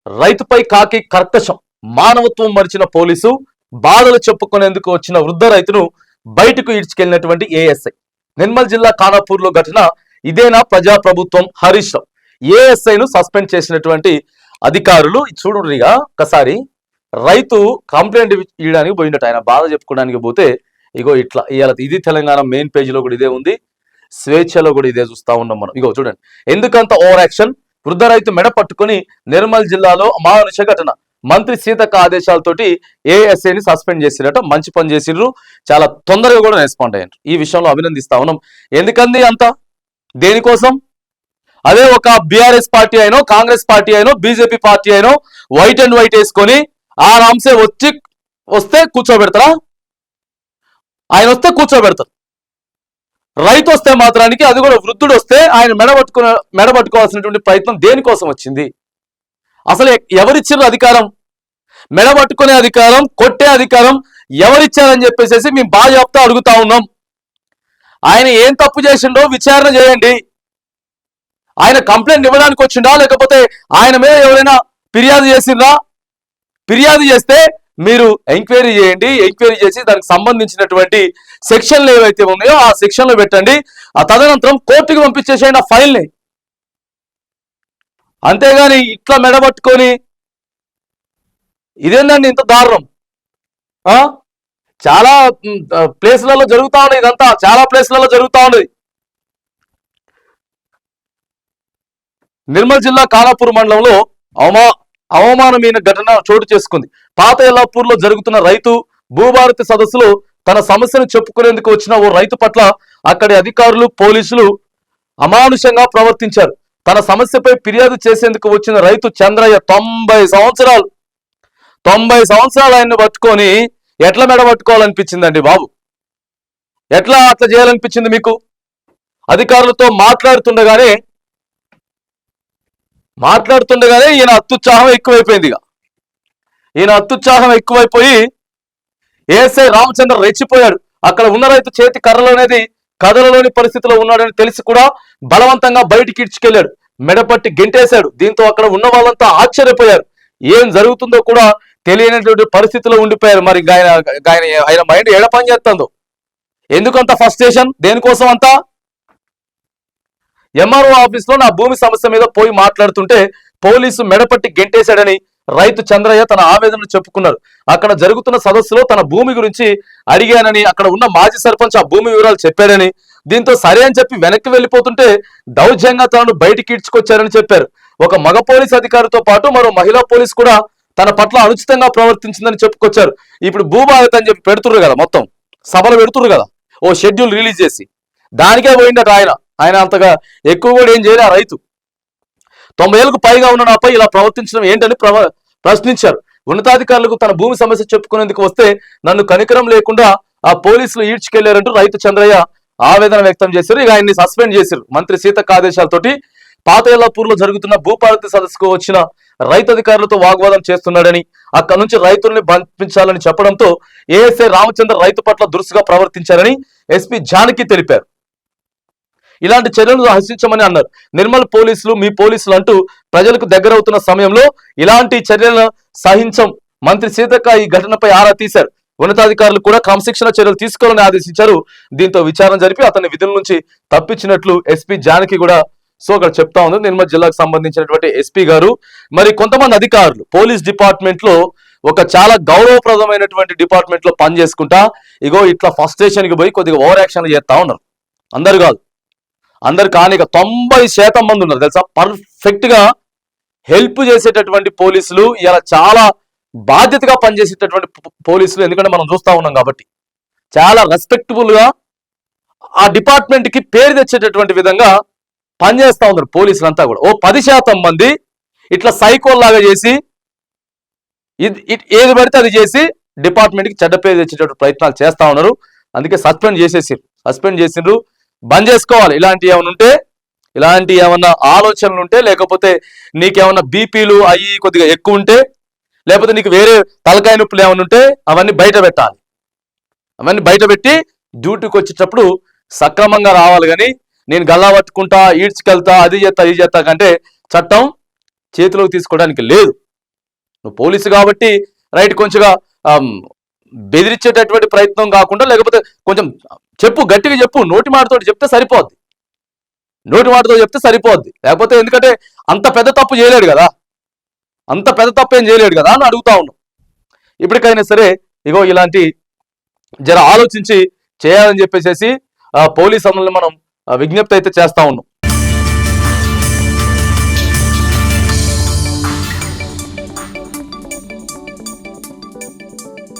రైతుపై కాకి కర్కశం, మానవత్వం మరిచిన పోలీసు, బాధలు చెప్పుకునేందుకు వచ్చిన వృద్ధ రైతును బయటకు ఈడ్చుకెళ్లినటువంటి ఏఎస్ఐ. నిర్మల్ జిల్లా ఖానాపూర్లో ఘటన ఇదేనా ప్రజాప్రభుత్వం? హరీష్ రావు ఏఎస్ఐను సస్పెండ్ చేసినటువంటి అధికారులు చూడుగా. ఒకసారి రైతు కంప్లైంట్ ఇవ్వడానికి పోయినట్టు, ఆయన బాధ చెప్పుకోవడానికి పోతే ఇగో ఇట్లా ఇవాళ ఇది తెలంగాణ మెయిన్ పేజీలో కూడా ఇదే ఉంది, స్వేచ్ఛలో కూడా ఇదే చూస్తా ఉన్నాం మనం. ఇగో చూడండి, ఎందుకంత ఓవర్ యాక్షన్. వృద్ధ రైతు మెడ పట్టుకుని నిర్మల్ జిల్లాలో అమానుష ఘటన. మంత్రి సీతక్క ఆదేశాలతోటి ఏఎస్ఐని సస్పెండ్ చేసిరట. మంచి పని చేసిర్రు, చాలా తొందరగా కూడా రెస్పాండ్ అయ్యారు. ఈ విషయంలో అభినందిస్తా ఉన్నాం. ఎందుకంది అంత, దేనికోసం? అదే ఒక బీఆర్ఎస్ పార్టీ అయినో, కాంగ్రెస్ పార్టీ అయినో, బీజేపీ పార్టీ అయినో వైట్ అండ్ వైట్ వేసుకొని ఆరాంసే వస్తే కూర్చోబెడతారా? ఆయన వస్తే కూర్చోబెడతారు. రైతు వస్తే మాత్రానికి, అది కూడా వృద్ధుడు వస్తే ఆయన మెడబట్టుకోవాల్సినటువంటి ప్రయత్నం దేనికోసం వచ్చింది? అసలు ఎవరిచ్చారు అధికారం? మెడబట్టుకునే అధికారం, కొట్టే అధికారం ఎవరిచ్చారని చెప్పేసి మేము బాగా చెప్తా అడుగుతా ఉన్నాం. ఆయన ఏం తప్పు చేసిండో విచారణ చేయండి. ఆయన కంప్లైంట్ ఇవ్వడానికి వచ్చిండా, లేకపోతే ఆయన మీద ఎవరైనా ఫిర్యాదు చేసిందా? ఫిర్యాదు చేస్తే మీరు ఎంక్వైరీ చేయండి. ఎంక్వైరీ చేసి దానికి సంబంధించినటువంటి సెక్షన్లు ఏవైతే ఉన్నాయో ఆ సెక్షన్లో పెట్టండి. ఆ తదనంతరం కోర్టుకు పంపించేసేయండి ఆ ఫైల్ని. అంతేగాని ఇట్లా మెడబట్టుకొని ఇదేందండి ఇంత దారుణం? చాలా ప్లేస్లలో జరుగుతూ ఉన్నాయి ఇదంతా, చాలా ప్లేస్లలో జరుగుతూ ఉన్నది. నిర్మల్ జిల్లా ఖానాపూర్ మండలంలో అవమానమైన ఘటన చోటు చేసుకుంది. పాత ఎల్లాపూర్లో జరుగుతున్న రైతు భూభారతి సదస్సులో తన సమస్యను చెప్పుకునేందుకు వచ్చిన ఓ రైతు పట్ల అక్కడి అధికారులు, పోలీసులు అమానుషంగా ప్రవర్తించారు. తన సమస్యపై ఫిర్యాదు చేసేందుకు వచ్చిన రైతు చంద్రయ్య 90 సంవత్సరాలు ఆయన్ని పట్టుకొని ఎట్లా మెడబట్టుకోవాలనిపించిందండి బాబు? ఎట్లా అట్లా చేయాలనిపించింది మీకు? అధికారులతో మాట్లాడుతుండగానే ఈయన అత్యుత్సాహం ఎక్కువైపోయింది. ఈయన అత్యుత్సాహం ఎక్కువైపోయి ఏఎస్ఐ రామచంద్ర రెచ్చిపోయాడు. అక్కడ ఉన్న రైతు చేతి కర్రలోనేది కదలలోని పరిస్థితిలో ఉన్నాడని తెలిసి కూడా బలవంతంగా బయటికి ఇడ్చుకెళ్లాడు. మెడపట్టి గెంటేశాడు. దీంతో అక్కడ ఉన్న వాళ్ళంతా ఆశ్చర్యపోయారు. ఏం జరుగుతుందో కూడా తెలియనటువంటి పరిస్థితిలో ఉండిపోయారు. మరి ఆయన మైండ్ ఏడ పని చేస్తుందో, ఎందుకంత ఫస్ట్రేషన్, దేనికోసం అంతా? ఎంఆర్ఓ ఆఫీస్లో నా భూమి సమస్య మీద పోయి మాట్లాడుతుంటే పోలీసు మెడపట్టి గెంటేశాడని రైతు చంద్రయ్య తన ఆవేదనను చెప్పుకున్నారు. అక్కడ జరుగుతున్న సదస్సులో తన భూమి గురించి అడిగానని, అక్కడ ఉన్న మాజీ సర్పంచ్ ఆ భూమి వివరాలు చెప్పాడని, దీంతో సరే అని చెప్పి వెనక్కి వెళ్ళిపోతుంటే దౌర్జన్యంగా తనను బయటికి ఈడ్చుకొచ్చారని చెప్పారు. ఒక మగ పోలీస్ అధికారితో పాటు మరో మహిళా పోలీస్ కూడా తన పట్ల అనుచితంగా ప్రవర్తించిందని చెప్పుకొచ్చారు. ఇప్పుడు భూభారతి అని చెప్పి పెడుతుర్రు కదా, మొత్తం సభలు పెడుతుర్రు కదా, ఓ షెడ్యూల్ రిలీజ్ చేసి దానికే పోయిందట ఆయన అంతగా ఎక్కువ కూడా ఏం చేయలే. ఆ రైతు 90 ఏళ్లకు పైగా ఉన్న నాపై ఇలా ప్రవర్తించడం ఏంటని ప్రశ్నించారు. ఉన్నతాధికారులకు తన భూమి సమస్య చెప్పుకునేందుకు వస్తే నన్ను కనికరం లేకుండా ఆ పోలీసులు ఈడ్చుకెళ్లారంటూ రైతు చంద్రయ్య ఆవేదన వ్యక్తం చేశారు. ఇక ఆయన్ని సస్పెండ్ చేశారు మంత్రి సీతక్క ఆదేశాలతోటి. పాత ఎల్లాపూర్లో జరుగుతున్న భూభారతి సదస్సుకు వచ్చిన రైతు అధికారులతో వాగ్వాదం చేస్తున్నాడని, అక్కడ నుంచి రైతుల్ని పంపించాలని చెప్పడంతో ఏఎస్ఐ రామచంద్ర రైతు పట్ల దురుసుగా ప్రవర్తించారని ఎస్పీ జానకి తెలిపారు. ఇలాంటి చర్యలు హర్షించమని అన్నారు. నిర్మల్ పోలీసులు మీ పోలీసులు అంటూ ప్రజలకు దగ్గరవుతున్న సమయంలో ఇలాంటి చర్యలను సహించం. మంత్రి సీతక్క ఈ ఘటనపై ఆరా తీశారు. ఉన్నతాధికారులు కూడా క్రమశిక్షణ చర్యలు తీసుకోవాలని ఆదేశించారు. దీంతో విచారణ జరిపి అతని విధుల నుంచి తప్పించినట్లు ఎస్పీ జానకి కూడా అక్కడ చెప్తా ఉంది. నిర్మల్ జిల్లాకు సంబంధించినటువంటి ఎస్పీ గారు. మరి కొంతమంది అధికారులు పోలీస్ డిపార్ట్మెంట్ లో ఒక చాలా గౌరవప్రదమైనటువంటి డిపార్ట్మెంట్ లో పని చేసుకుంటా ఇగో ఇట్లా ఫస్ట్ స్టేషన్కి పోయి కొద్దిగా ఓవర్ యాక్షన్ చేస్తా ఉన్నారు. అందరు కాదు, అందరు కానీ 90% మంది ఉన్నారు తెలుసా, పర్ఫెక్ట్ గా హెల్ప్ చేసేటటువంటి పోలీసులు. ఇలా చాలా బాధ్యతగా పనిచేసేటటువంటి పోలీసులు, ఎందుకంటే మనం చూస్తా ఉన్నాం కాబట్టి చాలా రెస్పెక్టబుల్ గా ఆ డిపార్ట్మెంట్ కి పేరు తెచ్చేటటువంటి విధంగా పనిచేస్తా ఉన్నారు పోలీసులు అంతా కూడా. ఓ 10% మంది ఇట్లా సైకోల్లాగా చేసి ఏది పడితే అది చేసి డిపార్ట్మెంట్ కి చెడ్డ పేరు తెచ్చేటటువంటి ప్రయత్నాలు చేస్తా ఉన్నారు. అందుకే సస్పెండ్ చేసిండ్రు. బంద్ చేసుకోవాలి. ఇలాంటి ఏమన్నా ఆలోచనలు ఉంటే, లేకపోతే నీకేమన్నా బీపీలు అయ్యి కొద్దిగా ఎక్కువ ఉంటే, లేకపోతే నీకు వేరే తలకాయ నొప్పులు ఏమైనా ఉంటే అవన్నీ బయట పెట్టాలి. అవన్నీ బయట పెట్టి డ్యూటీకి వచ్చేటప్పుడు సక్రమంగా రావాలి. కానీ నేను గల్లా పట్టుకుంటా, ఈడ్చుకెళ్తా, అది చేస్తా కంటే చట్టం చేతిలోకి తీసుకోవడానికి లేదు. నువ్వు పోలీసు కాబట్టి రైట్ కొంచెంగా బెదిరించేటటువంటి ప్రయత్నం కాకుండా, లేకపోతే కొంచెం చెప్పు, గట్టిగా చెప్పు, నోటి మాటతో చెప్తే సరిపోద్ది. నోటి మాటతో చెప్తే సరిపోద్ది. లేకపోతే ఎందుకంటే అంత పెద్ద తప్పు చేయలేడు కదా, అంత పెద్ద తప్పు ఏం చేయలేడు కదా అని అడుగుతా ఉన్నాం. ఇప్పటికైనా సరే ఇగో ఇలాంటి జర ఆలోచించి చేయాలని చెప్పేసి పోలీస్ అమలు మనం విజ్ఞప్తి అయితే చేస్తా ఉన్నాం.